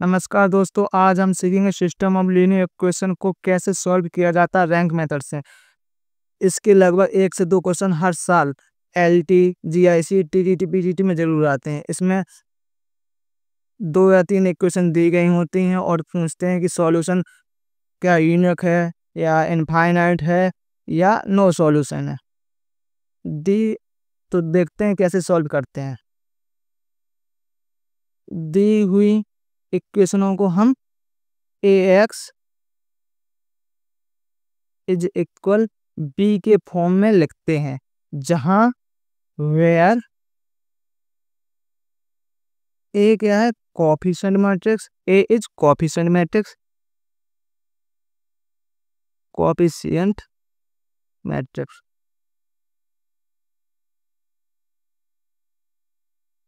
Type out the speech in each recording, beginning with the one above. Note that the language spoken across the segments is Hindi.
नमस्कार दोस्तों, आज हम सीखेंगे सिस्टम ऑफ लीनियर इक्वेशन को कैसे सॉल्व किया जाता है रैंक मेथड से। इसके लगभग 1 से 2 क्वेश्चन हर साल एलटी, जीआईसी, टीजीटी, पीजीटी में जरूर आते हैं। इसमें 2 या 3 इक्वेशन दी गई होती हैं और पूछते हैं कि सॉल्यूशन क्या यूनिक है या इनफाइनाइट है या नो सॉल्यूशन है। दी तो देखते हैं कैसे सॉल्व करते हैं। दी हुई इक्वेशनों को हम ax इज इक्वल बी के फॉर्म में लिखते हैं, जहां वेयर ए क्या है, coefficient matrix. A is coefficient matrix, coefficient matrix.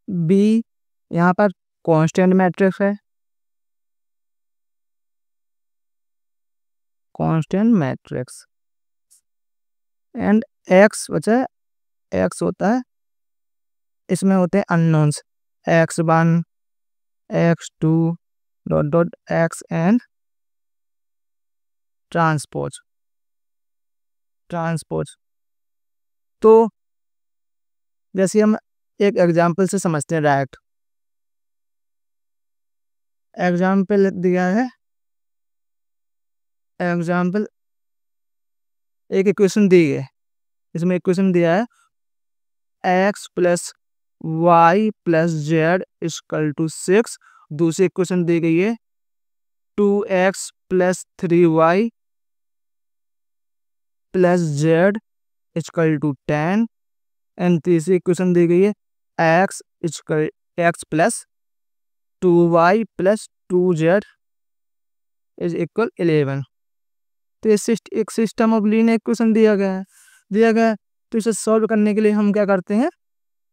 B यहाँ पर कांस्टेंट मैट्रिक्स है, कांस्टेंट मैट्रिक्स। एंड एक्स बचा है, एक्स होता है, इसमें होते हैं unknowns, x1 x2 dot dot X and transpose. तो जैसे हम एक एग्जांपल से समझते हैं डायरेक्ट। एग्जांपल दिया है, एग्जांपल एक इक्वेशन दी है, इसमें इक्वेशन दिया है x plus Y plus Z equal to 6। दूसरी इक्वेशन दी गई है 2x plus 3y plus Z equal to 10। And तीसरी इक्वेशन दी गई है x plus 2y plus 2z is equal 11। तो ये एक सिस्टम ऑफ लीनियर इक्वेशन दिया गया है। तो इसे सॉल्व करने के लिए हम क्या करते हैं,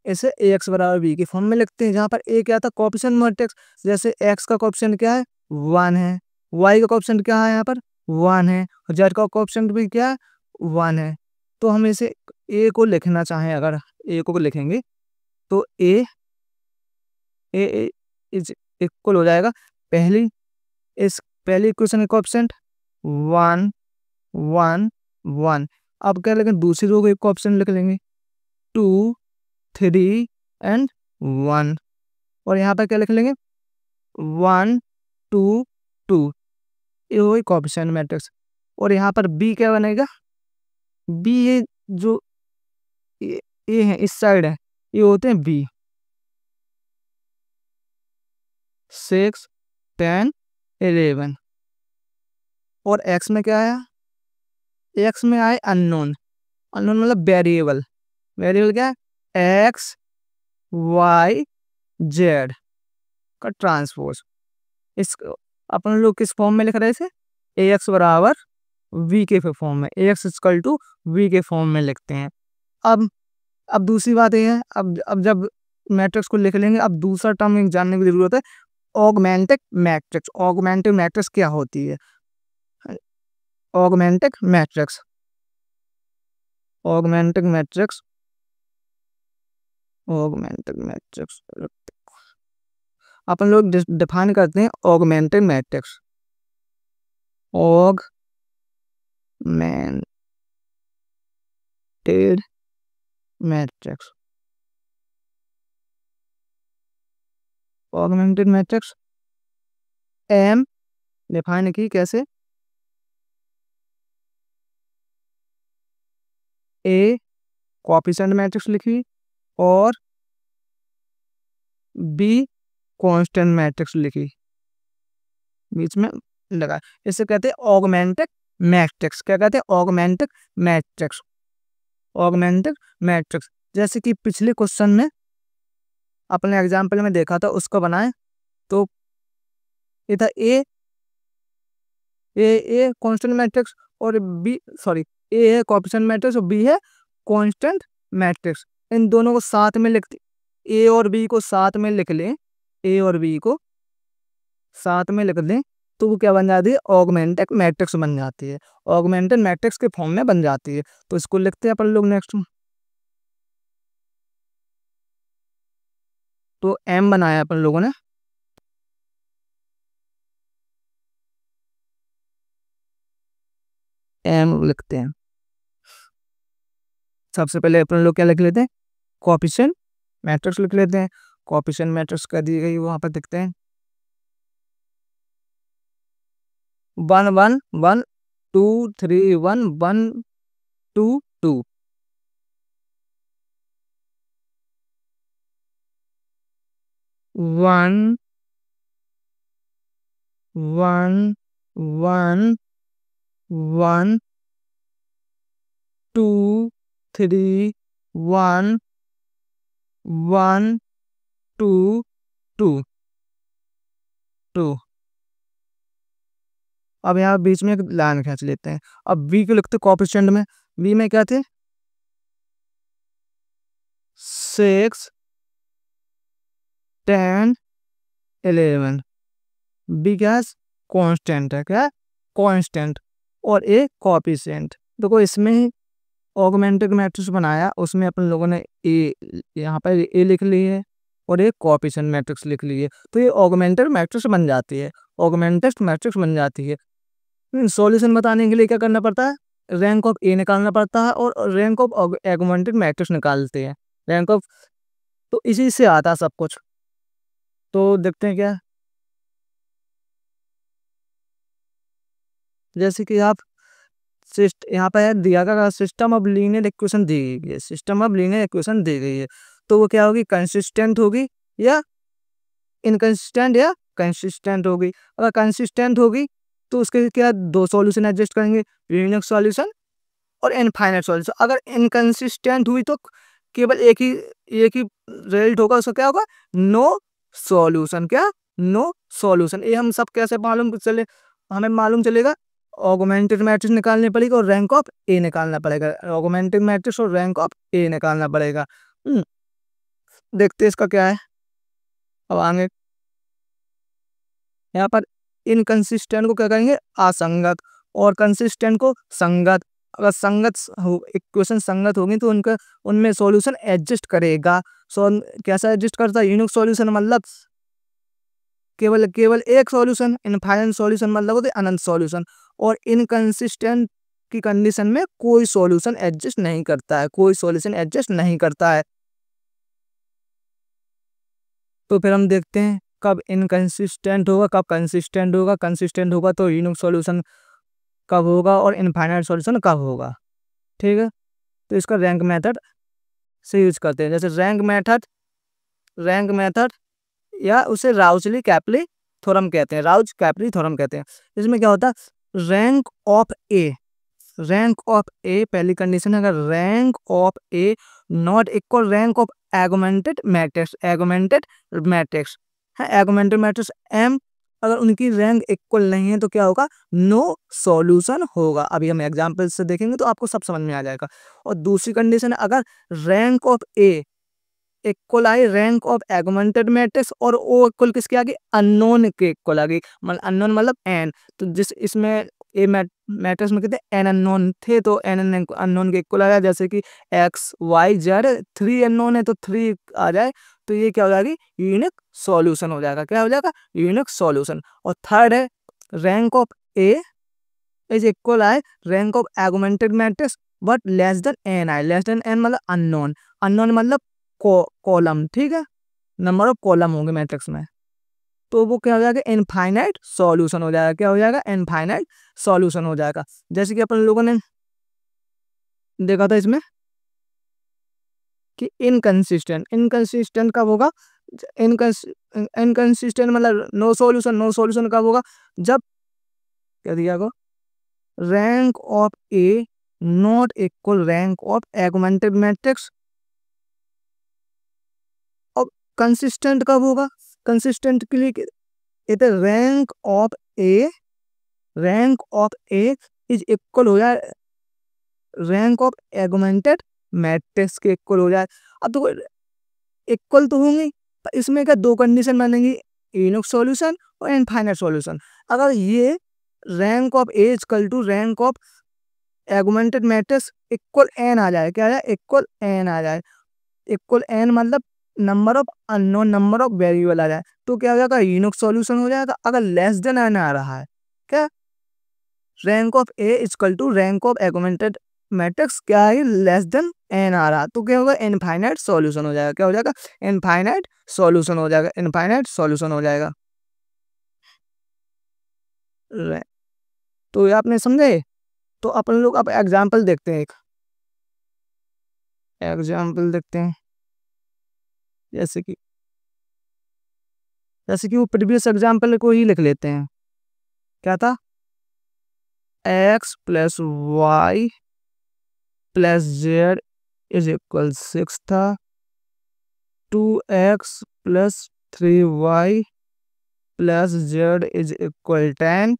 इसे ax बराबर b के फॉर्म में लिखते हैं, जहाँ पर a क्या था, कोएफिशिएंट मैट्रिक्स। जैसे x का कोएफिशिएंट क्या है, 1 है, y का कोएफिशिएंट क्या है, यहाँ पर 1 है, और z का कोएफिशिएंट भी क्या है, 1 है। तो हम इसे a को लिखना चाहें, अगर a को लिखेंगे तो a इज इक्वल हो जाएगा पहली इक्वेशन का कोएफिशिएंट 1 1 1। अब क्या लिखें, दूसरी रो को एक ऑप्शन लिख लेंगे 2 3 एंड 1, और यहाँ पर क्या लिख लेंगे 1 2 2। ये वही कोएफिशिएंट मैट्रिक्स। और यहाँ पर बी क्या बनेगा, बी ये जो ए है, इस साइड है, ये होते हैं बी। 6 10 11। और एक्स में क्या आया, एक्स में आए अननोन। अननोन मतलब वेरिएबल। वेरिएबल क्या है, एक्स वाई जेड का ट्रांसपोज। इस अपन लोग किस फॉर्म में लिख रहे थे, ए एक्स बराबर वी के फॉर्म में, ए एक्स इक्वल टू वी के फॉर्म में लिखते हैं। अब दूसरी बात ये है, अब जब मैट्रिक्स को लिख लेंगे, अब दूसरा टर्म एक जानने की जरूरत है, ऑगमेंटेड मैट्रिक्स। ऑगमेंटेड मैट्रिक्स क्या होती है, augmented matrix, augmented matrix, augmented matrix अपन लोग डिफाइन करते हैं augmented matrix. Augmented matrix, augmented matrix M define की कैसे, ए कोएफिशिएंट मैट्रिक्स लिखी और बी कांस्टेंट मैट्रिक्स लिखी, बीच में लगा। इसे कहते हैं ऑगमेंटेड मैट्रिक्स। क्या कहते हैं, ऑगमेंटेड मैट्रिक्स, ऑगमेंटेड मैट्रिक्स। जैसे कि पिछले क्वेश्चन में अपने एग्जाम्पल में देखा था, उसको बनाए तो ये था ए कांस्टेंट मैट्रिक्स और बी, सॉरी, ए है कोएफिशिएंट मैट्रिक्स और बी है कांस्टेंट मैट्रिक्स। इन दोनों को साथ में लिखते, ए और बी को साथ में लिख लें, ए और बी को साथ में लिख लें तो वो क्या बन जाती है, ऑगमेंटेड मैट्रिक्स बन जाती है, ऑगमेंटेड मैट्रिक्स के फॉर्म में बन जाती है। तो इसको लिखते हैं अपन लोग नेक्स्ट। तो एम बनाया अपन लोगों ने, एम लिखते हैं। सबसे पहले अपन लोग क्या लिख लेते हैं, कोएफिशिएंट मैट्रिक्स लिख लेते हैं। कोएफिशिएंट मैट्रिक्स कर दी गई, वहां पर देखते हैं 1 1 1 2 3 1 1 2 2 1 1 1 1 2 3 1 1 2 2 2। अब यहाँ बीच में एक लाइन खींच लेते हैं। अब v को लिखते कोएफिशिएंट में, v में क्या थे 6 10 11। बी क्या है, कांस्टेंट है, क्या कांस्टेंट, और ए कोएफिशिएंट। देखो इसमें ही ऑगमेंटेड मैट्रिक्स बनाया, उसमें अपन लोगों ने ए यहाँ पर ए लिख ली है और एक कोएफिशिएंट मैट्रिक्स लिख ली है, तो ये ऑगमेंटेड मैट्रिक्स बन जाती है, ऑगमेंटेड मैट्रिक्स बन जाती है। सॉल्यूशन बताने के लिए क्या करना पड़ता है, रैंक ऑफ ए निकालना पड़ता है और रैंक ऑफ ऑगमेंटेड मैट्रिक्स निकालते हैं, रैंक ऑफ, तो इसी से आता है सब कुछ। तो देखते हैं क्या, जैसे कि आप यहाँ पर दिया गया सिस्टम ऑफ लीनियर इक्वेशन दी गई है, सिस्टम ऑफ लीनियर इक्वेशन दी गई है, तो वो क्या होगी, कंसिस्टेंट होगी या इनकंसिस्टेंट या कंसिस्टेंट होगी। अगर कंसिस्टेंट होगी तो उसके क्या दो सॉल्यूशन एडजस्ट करेंगे, यूनिक सॉल्यूशन और इनफाइनाइट सॉल्यूशन। अगर इनकंसिस्टेंट हुई तो केवल एक ही रिजल्ट होगा, उसका क्या होगा, नो सॉल्यूशन, क्या नो सॉल्यूशन। ये हम सब कैसे मालूम चले, हमें मालूम चलेगा, ऑगमेंटेड मैट्रिक्स निकालने पड़ेगा और रैंक ऑफ ए निकालना पड़ेगा, ऑगमेंटेड मैट्रिक्स और रैंक ऑफ ए निकालना पड़ेगा। देखते हैं इसका क्या है। अब आगे यहाँ पर इनकंसिस्टेंट को क्या कहेंगे, असंगत, और कंसिस्टेंट को संगत। अगर संगत इक्वेशन संगत होगी तो उनका उनमें सॉल्यूशन एडजस्ट करेगा। कैसा एडजस्ट करता है, यूनिक सॉल्यूशन मतलब केवल केवल एक सॉल्यूशन, इनफाइनाइट सॉल्यूशन मतलब होते अनंत सॉल्यूशन, और इनकंसिस्टेंट की कंडीशन में कोई सॉल्यूशन एडजस्ट नहीं करता है, कोई सॉल्यूशन एडजस्ट नहीं करता है। तो फिर हम देखते हैं कब इनकंसिस्टेंट होगा, कब कंसिस्टेंट होगा। कंसिस्टेंट होगा तो यूनिक सॉल्यूशन कब होगा और इनफाइनाइट सॉल्यूशन कब होगा, ठीक है। तो इसका रैंक मेथड से यूज करते हैं, जैसे रैंक मेथड या उसे राउजली कैपली थ्योरम कहते हैं, राउज कैपली थ्योरम कहते हैं। इसमें क्या होता है, रैंक ऑफ ए पहली कंडीशन है, अगर rank of A not equal rank of augmented matrix है, एगमेंटेड मैट्रिक्स एम, अगर उनकी रैंक इक्वल नहीं है तो क्या होगा, नो सॉल्यूशन होगा। अभी हम एग्जांपल से देखेंगे तो आपको सब समझ में आ जाएगा। और दूसरी कंडीशन है, अगर रैंक ऑफ ए इक्वल आई रैंक ऑफ एगमेंटेड मैट्रिक्स और ओ इक्वल किसके आगे, अननोन के इक्वल आगे, मतलब अननोन मतलब एन, तो जिस इसमें ए मैट्रिक्स में कहते हैं एन अननोन थे तो एन अननोन के इक्वल आ जाए, जैसे कि एक्स वाई जेड 3 अननोन है तो 3 आ जाए, तो ये क्या हो जाएगी, यूनिक सॉल्यूशन हो जाएगा, क्या हो जाएगा, यूनिक सॉल्यूशन। और थर्ड है, rank of A is equal आई rank of augmented matrix but less than N आई, लेस देन एन मतलब अननोन, अननोन मतलब कॉलम, ठीक है, नंबर ऑफ कॉलम होंगे मैट्रिक्स में, तो वो क्या हो जाएगा, इनफाइनाइट सॉल्यूशन हो जाएगा, क्या हो जाएगा, इनफाइनाइट सॉल्यूशन हो जाएगा। जैसे कि अपन लोगों ने देखा था इसमें कि इनकंसिस्टेंट कब होगा, इनकंसिस्टेंट मतलब नो सॉल्यूशन कब होगा, जब क्या दिया गया, rank of A not equal rank of augmented matrix. और कंसिस्टेंट कब होगा, कंसिस्टेंट के लिए कहते rank of A is equal हो जाए रैंक ऑफ एगमेंटेड मैट्रिक्स के इक्वल हो जाए। अब तो इक्वल तो होंगे, पर इसमें क्या दो कंडीशन बनेंगी, यूनिक सॉल्यूशन और इनफाइनाइट सॉल्यूशन। अगर ये rank of A equal to rank of augmented matrix equal N आ जाए, क्या आ जाए, इक्वल एन आ जाए, इक्वल एन मतलब number of unknown, number of variable आ जाए, तो क्या हो जाएगा, यूनिक सॉल्यूशन हो जाएगा। अगर लेस देन एन आ रहा है, क्या rank of A equal to rank of augmented matrix क्या है, लेस देन एन आ रहा, तो क्या होगा, इनफाइनाइट सॉल्यूशन हो जाएगा। क्या हो जाएगा, इनफाइनाइट सॉल्यूशन हो जाएगा, इनफाइनाइट सॉल्यूशन हो जाएगा। तो ये आपने समझे। तो अपन लोग अब एग्जाम्पल देखते हैं, एक एग्जाम्पल देखते हैं। जैसे कि वो प्रीवियस एग्जाम्पल को ही लिख लेते हैं। क्या था, X plus Y plus Z is equal 6 था, 2x plus 3y plus Z is equal 10,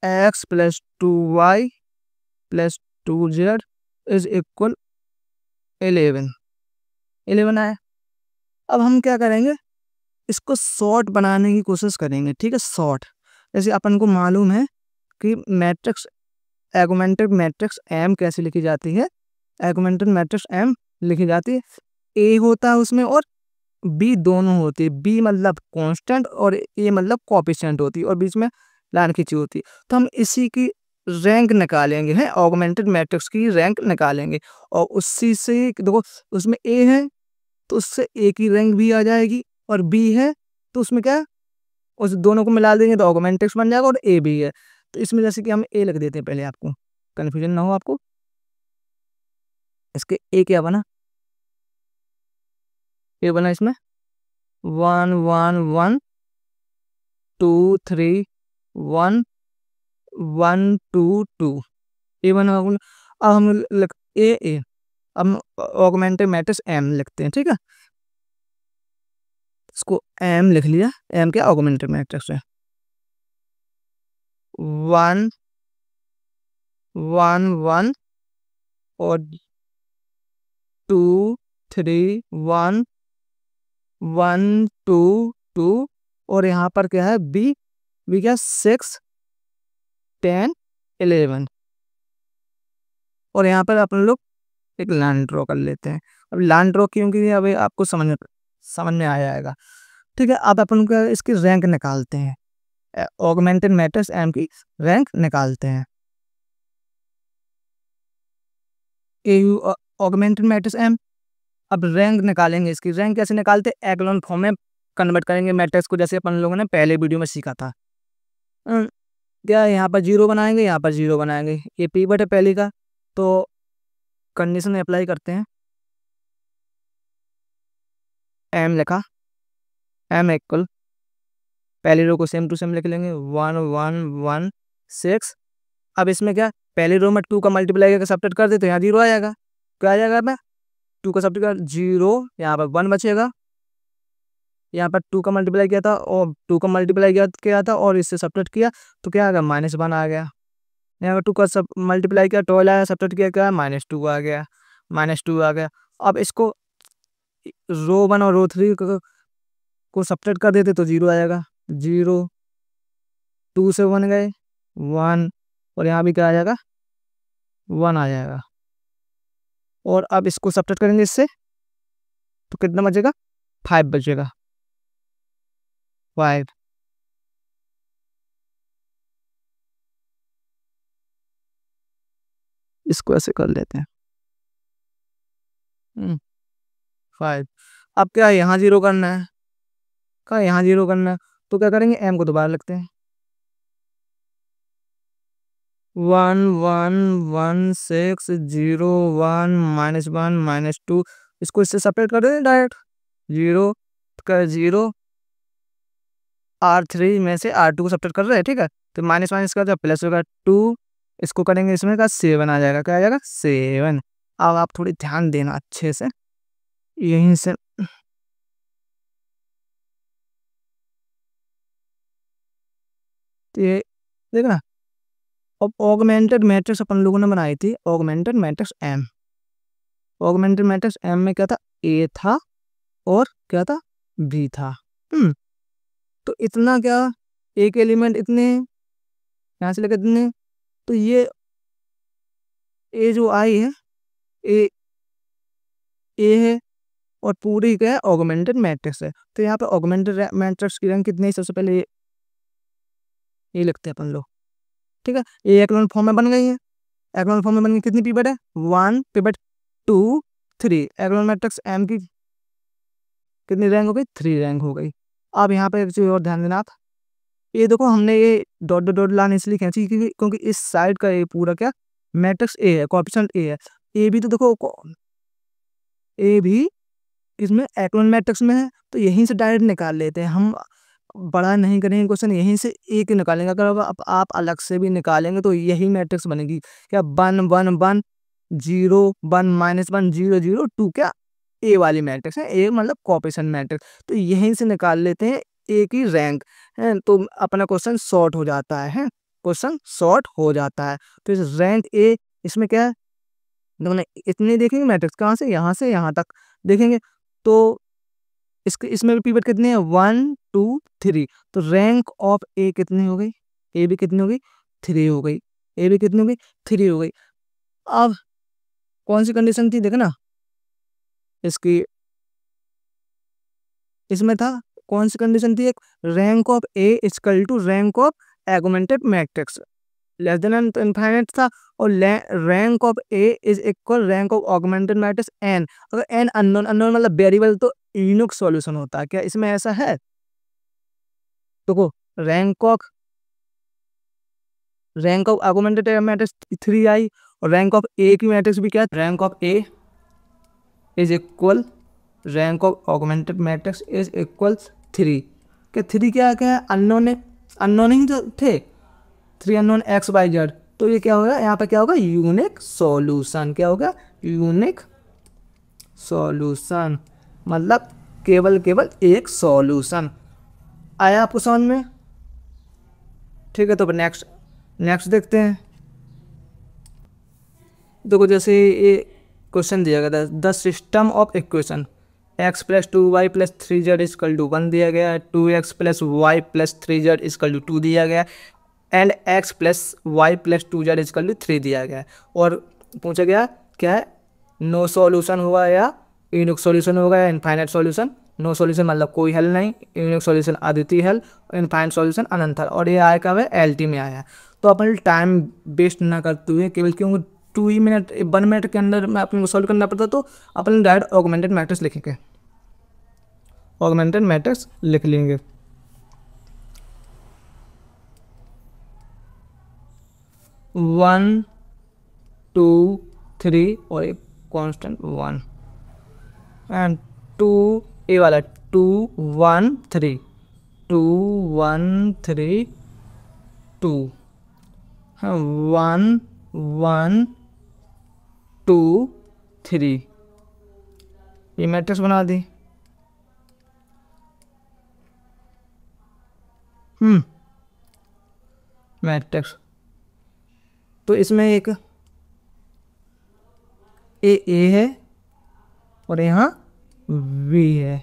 X plus 2y plus 2z is equal 11 आया। अब हम क्या करेंगे, इसको शॉर्ट बनाने की कोशिश करेंगे। ठीक है, शॉर्ट, जैसे अपन को मालूम है कि मैट्रिक्स एगमेंटेड मैट्रिक्स एम कैसे लिखी जाती है। एगमेंटेड मैट्रिक्स एम लिखी जाती है, ए होता है उसमें और बी दोनों होती है। बी मतलब कांस्टेंट और ए मतलब कोएफिशिएंट होती है, और बीच में लाइन खींची होती है। तो हम इसी की रैंक निकालेंगे, है ऑगमेंटेड मैट्रिक्स की रैंक निकालेंगे। और उसी से देखो, उसमें ए है तो उससे ए की रैंक भी आ जाएगी, और बी है तो उसमें क्या है, उस दोनों को मिला देंगे तो ऑगमेंटेड बन जाएगा, और ए भी है। तो इसमें जैसे कि हम ए लिख देते हैं, पहले आपको कन्फ्यूजन ना हो आपको। इसके ए क्या बना, ए बना इसमें 1 1 1 2 3 1 1 2 2, ए बना। अब हम लिख ए, अब ऑगमेंटेड मैट्रिक्स एम लिखते हैं। ठीक है, इसको एम लिख लिया, एम क्या ऑगमेंटेड मैट्रिक्स है। 1 1 1 और 2 3 1 1 2 2, और यहाँ पर क्या है, बी, बी क्या 6 10 11, और यहाँ पर अपन लोग एक लाइन ड्रॉ कर लेते हैं। अब लाइन ड्रॉ क्योंकि अभी आपको समझ में आ जाएगा। ठीक है, अब अपन को इसकी रैंक निकालते हैं, ऑगमेंटेड मैट्रिक्स एम की रैंक निकालते हैं। ए यू ऑगमेंटेड मैट्रिक्स एम, अब रैंक निकालेंगे। इसकी रैंक कैसे निकालते हैं, एक्लोन फॉर्म में कन्वर्ट करेंगे मैट्रिक्स को, जैसे अपन लोगों ने पहले वीडियो में सीखा था। क्या यहाँ पर जीरो बनाएंगे, यहाँ पर जीरो बनाएंगे, ये पीवट है पहले का, तो कंडीशन अप्लाई करते हैं। एम लिखा, एम इक्वल, पहली रो को सेम टू सेम लिख लेंगे 1 1 1 6। अब इसमें क्या, पहली रो में 2 का मल्टीप्लाई करके सब्ट्रैक्ट कर दे तो यहाँ जीरो आ जाएगा। क्या आ जाएगा, मैं 2 का सब्ट्रैक्ट कर 0, यहाँ पर 1 बचेगा। यहाँ पर 2 का मल्टीप्लाई किया था और 2 का मल्टीप्लाई किया था और इससे सब्ट्रैक्ट किया तो क्या आ गया, -1 आ गया। यहाँ पर 2 का सब मल्टीप्लाई किया 12 आया, सब्ट्रैक्ट किया क्या, -2 आ गया, -2 आ गया। अब इसको रो 1 और रो 3 को सब्ट्रैक्ट कर देते तो 0 आएगा। 0 2 से 1 गए 1, और यहाँ भी क्या आ जाएगा, 1 आ जाएगा। और अब इसको सब्ट्रैक्ट करेंगे इससे तो कितना बचेगा, 5 बचेगा, 5। इसको ऐसे कर लेते हैं 5। अब क्या यहाँ जीरो करना है, क्या यहाँ जीरो करना है, तो क्या करेंगे, एम को दोबारा लिखते हैं 1 1 1 6 0 1 -1 -2, इसको इससे सेपरेट कर दें डायरेक्ट। 0 का 0, R3 में से R2 को सब्ट्रैक्ट कर रहे हैं। ठीक है, तो माइनस माइनस का जब प्लस होगा 2, इसको करेंगे इसमें का 7 आ जाएगा। क्या आ जाएगा, 7। अब आप थोड़ी ध्यान देना अच्छे से, यहीं से तो ये देखना। अब ऑगमेंटेड मैट्रिक्स अपन लोगों ने बनाई थी, augmented matrix M. Augmented matrix M में क्या था, ए था और क्या था, बी था। तो इतना क्या, एक एलिमेंट इतने, यहाँ से लेकर इतने, तो ये ए जो आई है, ए ए है, और पूरी क्या है, ऑगमेंटेड मैट्रिक्स है। तो यहाँ पे ऑगमेंटेड मैट्रिक्स की रैंक कितनी है, सबसे पहले ये लिखते हैं अपन लोग। ठीक है, ये एक्लोन फॉर्म में बन गई है। एक्लोन फॉर्म में बन गई, कितनी पिवट है? 1 पिवट 2 3। एक्लोन मैट्रिक्स एम की कितनी रैंक हो गई? 3 रैंक हो गई। अब यहाँ पे एक चीज और ध्यान देना आप, ये देखो हमने ये डॉट डॉट डॉट लाइन इसलिए खींची क्योंकि इस साइड का ये पूरा क्या मैट्रिक्स ए है, कोएफिशिएंट ए है। ए भी तो देखो ए भी इसमें एक्लोन मैट्रिक्स में है, तो यहीं से डायरेक्ट निकाल लेते हैं हम, बड़ा नहीं करेंगे क्वेश्चन, यहीं से एक ही निकालेंगे। अगर अब आप अलग से भी निकालेंगे तो यही मैट्रिक्स बनेगी क्या, 1 1 1 0 1 -1 0 0 2, क्या ए वाली मैट्रिक्स है। ए मतलब कोएफिशिएंट मैट्रिक्स, तो यहीं से निकाल लेते हैं ए की रैंक है, तो अपना क्वेश्चन शॉर्ट हो जाता है, क्वेश्चन शॉर्ट हो जाता है। तो इस रैंक ए इसमें क्या है, दोनों इतने देखेंगे मैट्रिक्स, कहाँ से, यहाँ से यहाँ तक देखेंगे, तो इसके इसमें भी पीवट कितने हैं, 1 2 3। तो रैंक ऑफ ए कितनी हो गई, ए भी कितनी हो गई, 3 हो गई। ए भी कितनी हो गई, 3 हो गई। अब कौन सी कंडीशन थी देखना इसकी, इसमें था कौन सी कंडीशन थी, एक rank of A equal to rank of augmented matrix, less than infinite था, और rank of A is equal rank of augmented matrix N. अगर एन अननोन, अननोन मतलब वेरिएबल, तो यूनिक सॉल्यूशन होता है। क्या इसमें ऐसा है? देखो रैंक ऑफ ऑगमेंटेड मैट्रिक्स 3 आई, और रैंक ऑफ ए की मैट्रिक्स भी क्या है, rank of A is equal rank of augmented matrix is equal 3। क्या 3 क्या है, अननोन है, अननोन ही तो थे 3 अननोन एक्स वाई जेड, तो ये क्या होगा, यहाँ पे क्या होगा, यूनिक सॉल्यूशन। क्या होगा, यूनिक सॉल्यूशन, मतलब केवल एक सॉल्यूशन। आया आपको समझ में? ठीक है, तो नेक्स्ट देखते हैं। देखो जैसे ये क्वेश्चन दिया गया था, the system of equation x + 2y + 3z = 1 दिया गया है, 2x + y + 3z = 2 दिया गया है, एंड x + y + 2z = 3 दिया गया है। और पूछा गया क्या है, नो सॉल्यूशन हुआ या यूनिक सॉल्यूशन होगा या इनफाइनाइट सॉल्यूशन। नो सॉल्यूशन मतलब कोई हल नहीं, यूनिक सॉल्यूशन अद्वितीय हल, इनफाइनाइट सॉल्यूशन अनंत हल। और ये आया कब है, एलटी में आया है। तो अपन टाइम वेस्ट ना करते हुए, केवल क्योंकि 2 मिनट 1 मिनट के अंदर में अपन को सॉल्व करना पड़ता, तो अपन डायरेक्ट ऑगमेंटेड मैट्रिक्स लिखेंगे, ऑगमेंटेड मैट्रिक्स लिख लेंगे। 1 2 3 और एक कांस्टेंट 1 एंड 2, ए वाला 2 1 3 2 1 3 2 1 1 2 3, ये मैट्रिक्स बना दी। मैट्रिक्स, तो इसमें एक ए है और यहाँ वी है,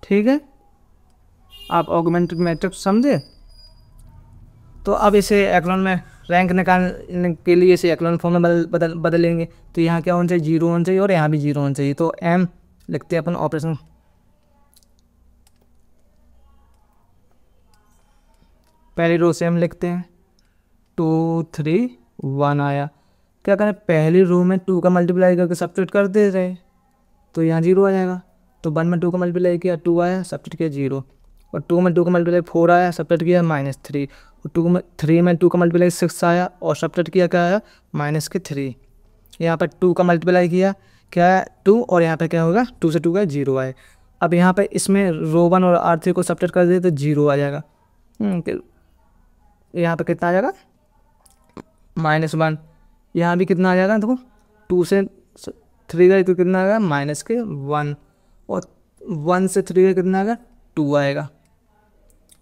ठीक है। आप ऑगमेंटेड मैट्रिक्स समझे? तो अब इसे एक्लोन में रैंक निकालने के लिए इसे एक्लोन फॉर्म में बदलेंगे। तो यहाँ क्या होना चाहिए, 0 होना चाहिए और यहाँ भी 0 होना चाहिए। तो m लिखते हैं अपन ऑपरेशन, पहली रो से हम लिखते हैं 2 3 1 आया। क्या करें, पहली रो में 2 का मल्टीप्लाई करके सब्ट्रैक्ट कर दे रहे, तो यहाँ 0 आ जाएगा। तो 1 में 2 का मल्टीप्लाई किया 2 आया, सब्ट्रैक्ट किया 0, और 2 में 2 का मल्टीप्लाई 4 आया, सब्ट्रैक्ट किया -3, और 3 में 2 का मल्टीप्लाई 6 आया और सब्ट्रैक्ट किया क्या आया, -3। यहाँ पर 2 का मल्टीप्लाई किया क्या है 2, और यहाँ पे क्या होगा 2 से 2 का 0 आए। अब यहाँ पे इसमें रो 1 और R3 को सब्ट्रैक्ट कर दे तो 0 आ जाएगा। यहाँ पे कितना आ जाएगा, -1। यहाँ भी कितना आ जाएगा, देखो 2 से 3 गए तो कितना आएगा, -1, और 1 से 3 गए कितना आएगा, 2 आएगा।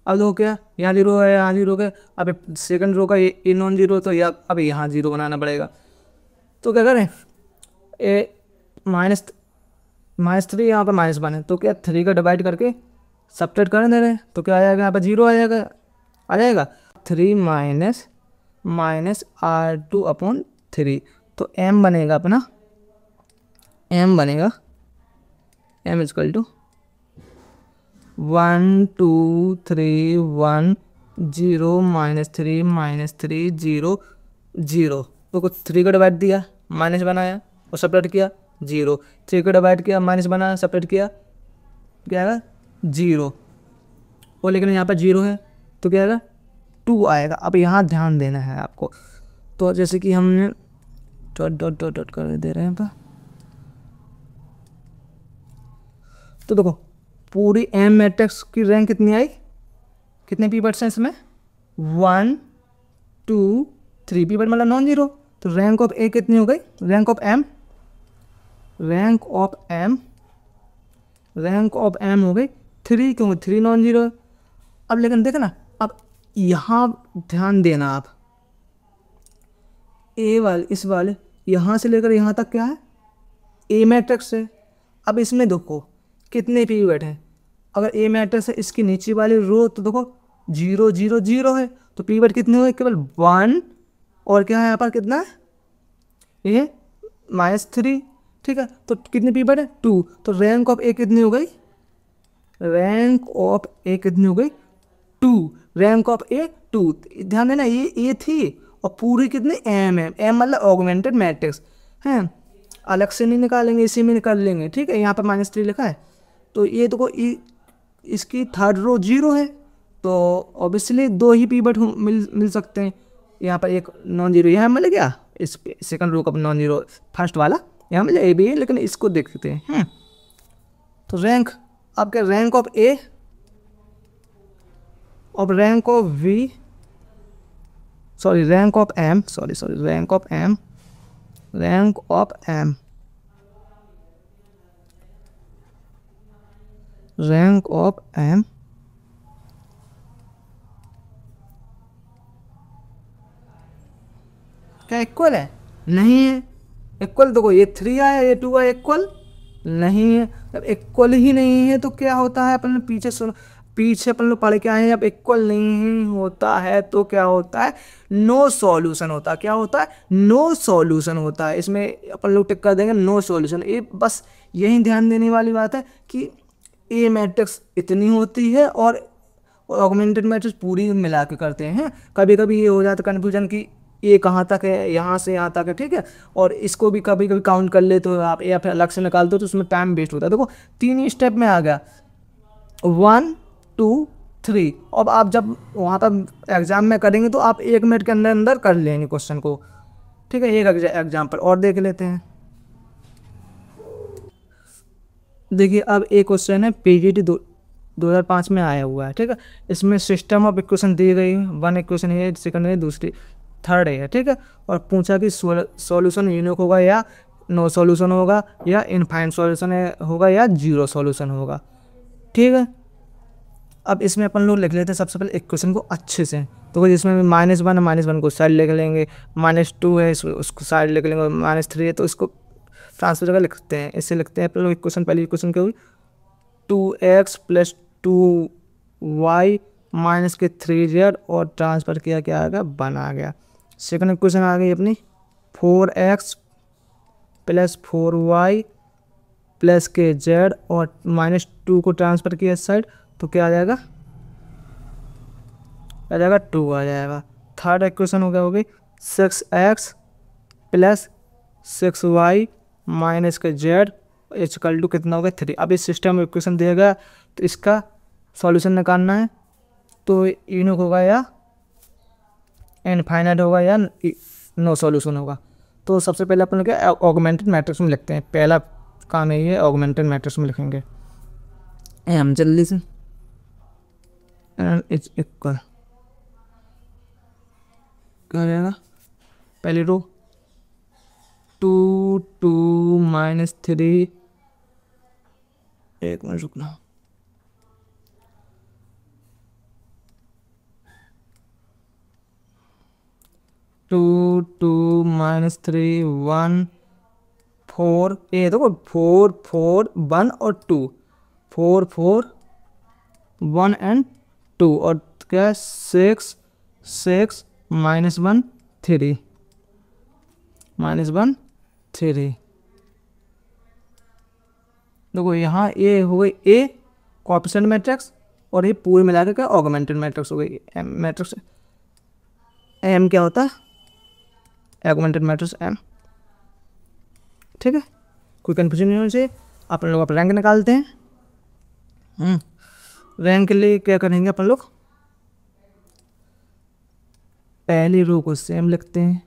अब देखो क्या, यहाँ 0 है, यहाँ 0 है। अब सेकंड रो का ये नॉन 0, तो अब यहाँ 0 बनाना पड़ेगा। तो क्या करें, -3 यहाँ पर -1 है, तो क्या 3 का डिवाइड करके सब्ट्रैक्ट कर दे रहे हैं, तो क्या आ जाएगा, यहाँ पर 0 आ जाएगा 3 -R2/3। तो m बनेगा अपना, m बनेगा m = 1 2 3 1 0 -3 -3 0 0। तो 3 को डिवाइड दिया, माइनस बनाया और सेपरेट किया 0। 3 को डिवाइड किया, माइनस बनाया, सेपरेट किया, क्या आएगा 0। और लेकिन यहाँ पर 0 है तो क्या आएगा 2 आएगा। अब यहाँ ध्यान देना है आपको। तो जैसे कि हमने डॉट डॉट डॉट डॉट कर दे रहे हैं यहाँ पर, तो देखो पूरी एम मैट्रिक्स की रैंक कितनी आई, कितने पीवर्ड्स हैं इसमें 1 2 3 पीवर्ड मतलब नॉन जीरो। तो रैंक ऑफ ए कितनी हो गई, rank of M, rank of M, rank of M हो गई 3, क्योंकि 3 नॉन जीरो। अब लेकिन देखो ना, अब यहाँ ध्यान देना आप, ए वाले इस वाले यहाँ से लेकर यहाँ तक क्या है ए मैट्रिक्स है। अब इसमें देखो कितने पीवट हैं, अगर ए मैट्रिक्स है इसकी नीचे वाली रो तो देखो 0 0 0 है, तो पीवट कितने हुए केवल 1, और क्या है यहाँ पर कितना है ये -3, ठीक है। तो कितने पीवट है 2, तो रैंक ऑफ ए कितनी हो गई, रैंक ऑफ ए कितनी हो गई 2, रैंक ऑफ ए 2। ध्यान देना ये ए थी और पूरी कितनी एम है, एम मतलब ऑगमेंटेड मैट्रिक्स है, अलग से नहीं निकालेंगे, इसी में निकाल लेंगे, ठीक है। यहाँ पर -3 लिखा है, तो ये देखो इसकी थर्ड रो 0 है, तो ऑब्वियसली 2 ही पीवट मिल सकते हैं। यहाँ पर एक नॉन जीरो यहाँ मिल गया, इस सेकंड रो का नॉन जीरो फर्स्ट वाला यहाँ मिल ए भी है, लेकिन इसको देखते हैं। तो रैंक आपके रैंक ऑफ ए और rank of V, sorry rank of M, sorry rank of M, rank of M, rank of M क्या इक्वल है, नहीं है। इक्वल देखो ये 3 आया, ये 2 आया, इक्वल नहीं है। जब इक्वल ही नहीं है तो क्या होता है, अपन पीछे अपन लोग पढ़ के आए हैं, जब इक्वल नहीं होता है तो क्या होता है, नो सॉल्यूशन होता है। क्या होता है, नो सॉल्यूशन होता है। इसमें अपन लोग टिक कर देंगे नो सॉल्यूशन। ये बस यही ध्यान देने वाली बात है कि ए मैट्रिक्स इतनी होती है और ऑगमेंटेड मैट्रिक्स पूरी मिला के करते हैं। कभी कभी ये हो जाता है कन्फ्यूजन कि ये कहाँ तक है, यहाँ से यहाँ तक है, ठीक है। और इसको भी कभी कभी काउंट कर ले तो आप या फिर अलग से निकाल दो तो उसमें टाइम वेस्ट होता है। देखो 3 ही स्टेप में आ गया, 1 2 3। अब आप जब वहाँ पर एग्जाम में करेंगे तो आप 1 मिनट के अंदर अंदर कर लेंगे क्वेश्चन को, ठीक है। एक एग्जाम्पल और देख लेते हैं। देखिए अब एक क्वेश्चन है पीजीटी 2005 में आया हुआ है, ठीक है। इसमें सिस्टम ऑफ इक्वेशन दी गई, 1 इक्वेशन है, सेकंड है, दूसरी थर्ड है, ठीक है। और पूछा कि सॉल्यूशन यूनिक होगा या नो सॉल्यूशन होगा या इनफाइनाइट सॉल्यूशन होगा या 0 सॉल्यूशन होगा, ठीक है। अब इसमें अपन लोग लिख लेते हैं सबसे पहले इक्वेशन को अच्छे से। तो जिसमें -1 को साइड लिख लेंगे, -2 है उसको साइड लिख लेंगे, -3 है तो इसको ट्रांसफर जगह लिखते हैं। इससे लिखते हैं अपन लोग इक्वेशन, पहली इक्वेशन क्या हुई 2x + 2y - 3z और ट्रांसफर किया क्या आ गया 1 आ गया। सेकंड इक्वेशन आ गई अपनी 4x + 4y + kz और -2 को ट्रांसफर किया इस साइड तो क्या आ जाएगा 2 आ जाएगा। थर्ड इक्वेशन हो गई 6x + 6y - kz = कितना होगा 3। अब इस सिस्टम में इक्वेशन दिएगा तो इसका सॉल्यूशन निकालना है, तो यूनिक होगा या इनफाइनाइट होगा या नो सॉल्यूशन होगा। तो सबसे पहले अपन क्या ऑगमेंटेड मैट्रिक्स में लिखते हैं, पहला काम यही है ऑगमेंटेड मैट्रिक्स में लिखेंगे। हम जल्दी से इट्स इक्वल क्या हो जाएगा, पहली रो 2 2 -3, एक मिनट रुकना, 2 2 -3 1 4, ये देखो 4 4 1 और 2, 4 4 1 and 2 और क्या 6 6 -1 3 -1 3। देखो यहाँ ए हो गई ए कोएफिशिएंट मैट्रिक्स और ये पूरे मिलाकर क्या ऑगमेंटेड मैट्रिक्स हो गई। एम मैट्रिक्स एम क्या होता है ऑगमेंटेड मैट्रिक्स एम। ठीक है, कोई कन्फ्यूजन नहीं होनी चाहिए। अपन लोग अपना रैंक निकालते हैं। रैंक के लिए क्या करेंगे अपन लोग, पहली रो को सेम लिखते हैं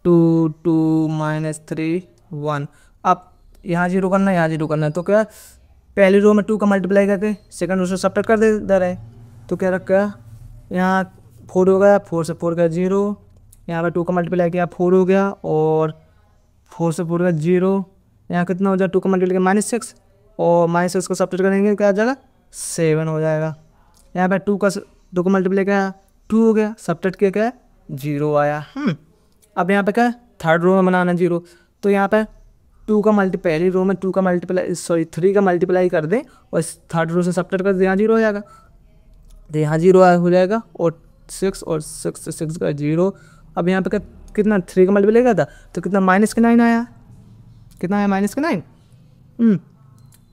2 2 -3 1। अब यहाँ 0 करना है, यहाँ 0 करना है, तो क्या पहली रो में 2 का मल्टीप्लाई करके सेकंड रो से सब्ट्रैक्ट कर दे रहे, तो क्या रखा यहाँ 4 हो गया, 4 से 4 का 0, यहाँ पर 2 का मल्टीप्लाई किया 4 हो गया, और 4 से 4 का 0, यहाँ कितना हो जाएगा 2 का मल्टीप्लाई किया -6, और -6 को सब्ट्रैक्ट करेंगे क्या आ जाएगा 7 हो जाएगा। यहाँ पर 2 का मल्टीप्लाई किया 2 हो गया, सब्ट्रैक्ट किया क्या 0 आया। अब यहाँ पे क्या थर्ड रो में बनाना 0, तो यहाँ पर 2 का पहली रो में 2 का मल्टीप्लाई 3 का मल्टीप्लाई कर दें और थर्ड रो से सब्ट्रैक्ट कर दें, यहाँ 0 हो जाएगा, तो यहाँ 0 हो जाएगा, और 6 और 6 से 6 का 0। अब यहाँ पे कितना 3 का मल्टीप्लाई किया था तो कितना -9 आया, कितना आया -9।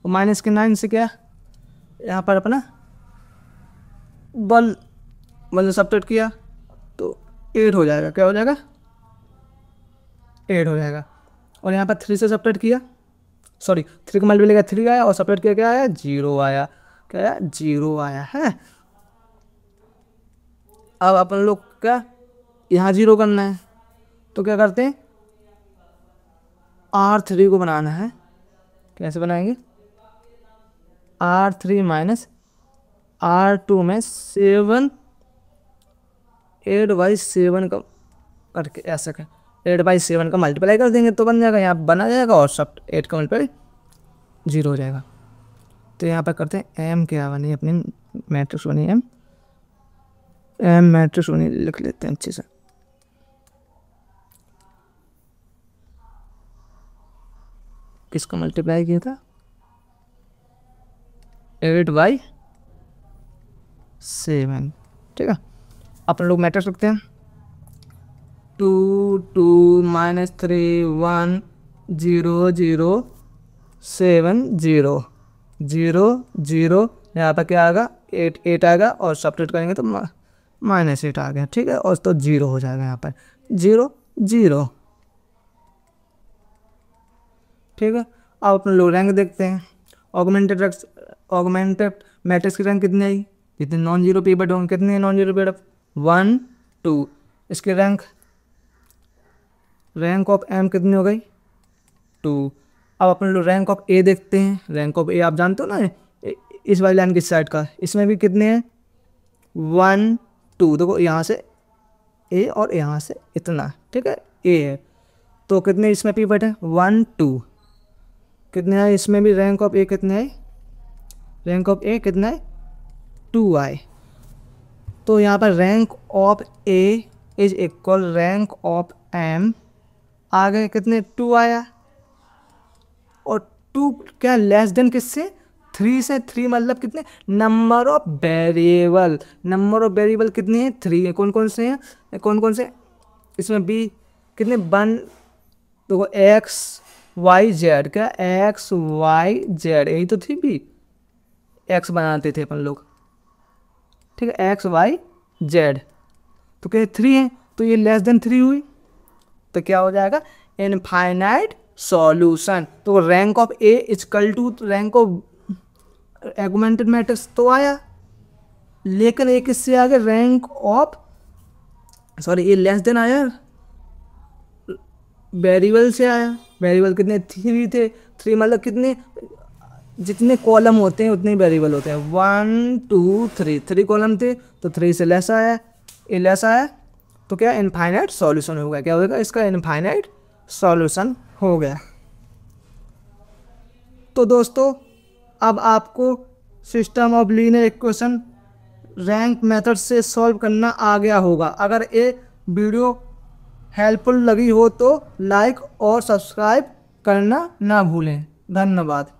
और -9 से क्या यहाँ पर अपना बल सब्ट्रैक्ट किया तो 8 हो जाएगा, क्या हो जाएगा 8 हो जाएगा। और यहाँ पर 3 से सब्ट्रैक्ट किया, 3 का मल्टीप्लाई किया 3 आया, और सब्ट्रैक्ट किया क्या आया 0 आया, क्या आया 0 आया है। अब अपन लोग क्या यहाँ 0 करना है, तो क्या करते हैं R3 को बनाना है, कैसे बनाएंगे R3 माइनस R2 में 8/7 का करके ऐसा कर 8/7 का मल्टीप्लाई कर देंगे तो बन जाएगा, यहाँ बना जाएगा, और सब 8 का मल्टीप्लाई 0 हो जाएगा। तो यहाँ पर करते हैं एम क्या बनी अपनी मैट्रिक्स बनी एम मैट्रिक्स बनी, लिख लेते हैं अच्छे से। किसका मल्टीप्लाई किया था 8/7। ठीक है, अपन लोग मैट्रिक्स लिखते हैं 2 2 -3 1 0 0 7 0 0 0। यहाँ पर क्या आएगा 8 आएगा, और सब्ट्रैक्ट करेंगे तो -8 आ गया। ठीक है, और तो 0 हो जाएगा यहाँ पर 0 0। ठीक है, अब अपन लोग रैंक देखते हैं। ऑगमेंटेड मैट्रिक्स की रैंक कितनी आई, जितने नॉन जीरो पिवट होंगे, कितने नॉन जीरो पिवट 1 2। इसकी रैंक ऑफ एम कितनी हो गई 2। अब अपन लोग रैंक ऑफ ए देखते हैं। रैंक ऑफ ए आप जानते हो ना, इस वाली लाइन की साइड का, इसमें भी कितने हैं 1 2। देखो यहाँ से ए और यहाँ से इतना, ठीक है ए है, तो कितने इसमें पिवट है 1 2। कितने आए इसमें भी रैंक ऑफ ए कितने आए, रैंक ऑफ ए कितना है 2 आए। तो यहाँ पर rank of A is equal rank of M, आ गए कितने 2 आया, और 2 क्या लेस देन किससे 3 से। 3 मतलब कितने नंबर ऑफ वेरिएबल, कितने हैं 3 है। कौन कौन से हैं, कौन कौन से इसमें बी कितने 1 तो एक्स वाई जेड, क्या एक्स वाई जेड यही तो थी बी, एक्स बनाते थे अपन लोग, ठीक है एक्स वाई जेड, तो क्या 3 है, तो ये लेस देन 3 हुई, तो क्या हो जाएगा इनफाइनाइट सॉल्यूशन। तो rank of A equal to rank of augmented matrix तो आया, लेकिन एक इससे आगे रैंक ऑफ ये लेस देन आया वेरिएबल से आया। वेरिएबल कितने 3 थे, 3 मतलब कितने जितने कॉलम होते हैं उतने वेरिएबल होते हैं 1 2 3, 3 कॉलम थे तो 3 से लेस आया, ये लेस आया तो क्या इनफाइनाइट सॉल्यूशन हो गया। क्या होगा इसका इनफाइनाइट सॉल्यूशन हो गया। तो दोस्तों अब आपको system of linear equation rank method से सॉल्व करना आ गया होगा। अगर ये वीडियो हेल्पफुल लगी हो तो लाइक और सब्सक्राइब करना ना भूलें। धन्यवाद।